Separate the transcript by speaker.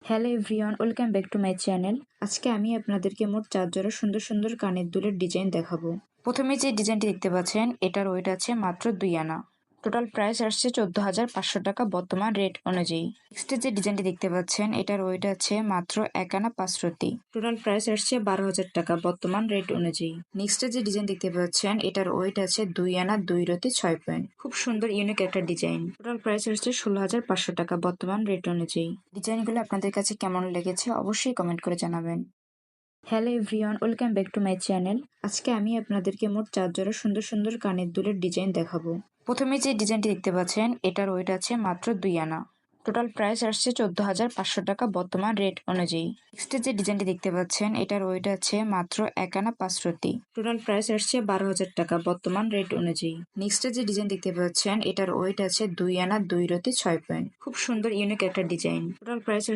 Speaker 1: Hello everyone, welcome back to my channel. আজকে আমি আপনাদেরকে মোট 4 জোড়া সুন্দর সুন্দর কানের দুলের ডিজাইন দেখাবো। প্রথমে যে ডিজাইনটি দেখতে পাচ্ছেন এটার ওয়েট আছে মাত্র 2 আনা। টোটাল প্রাইস আসছে 14,500 টাকা বর্তমান রেট অনুযায়ী। নেক্সট যে ডিজাইনটি দেখতে পাচ্ছেন এটার ওয়েট আছে মাত্র 1 আনা 5 রতি। টোটাল প্রাইস আসছে 12,000 টাকা বর্তমান রেট অনুযায়ী। নেক্সট যে ডিজাইন দেখতে পাচ্ছেন এটার ওয়েট আছে 2 আনা 2 রতি 6 পয়েন্ট। খুব সুন্দর ইউনিক একটা ডিজাইন। টোটাল প্রাইস আসছে 16,500 টাকা বর্তমান রেট অনুযায়ী। ডিজাইনগুলো আপনাদের কাছে কেমন লেগেছে অবশ্যই কমেন্ট করে জানাবেন। Hello everyone, welcome back to my channel. আজকে আমি আপনাদেরকে মোট 4 জোড়া সুন্দর সুন্দর কানের দুলের ডিজাইন দেখাবো। প্রথমে যে ডিজাইনটি দেখতে পাচ্ছেন এটার ওয়েট আছে মাত্র 2 আনা। টোটাল প্রাইস আসছে 14,500 টাকা বর্তমান রেট অনুযায়ী। নেক্সট যে ডিজাইনটি দেখতে পাচ্ছেন এটার ওয়েট আছে মাত্র 1 আনা 5 রতি। টোটাল প্রাইস আসছে 12,000 টাকা বর্তমান রেট অনুযায়ী। নেক্সট যে ডিজাইন দেখতে পাচ্ছেন এটার ওয়েট আছে 2 আনা 2 রতি 6 পয়েন্ট। খুব সুন্দর ইউনিক একটা ডিজাইন। Total price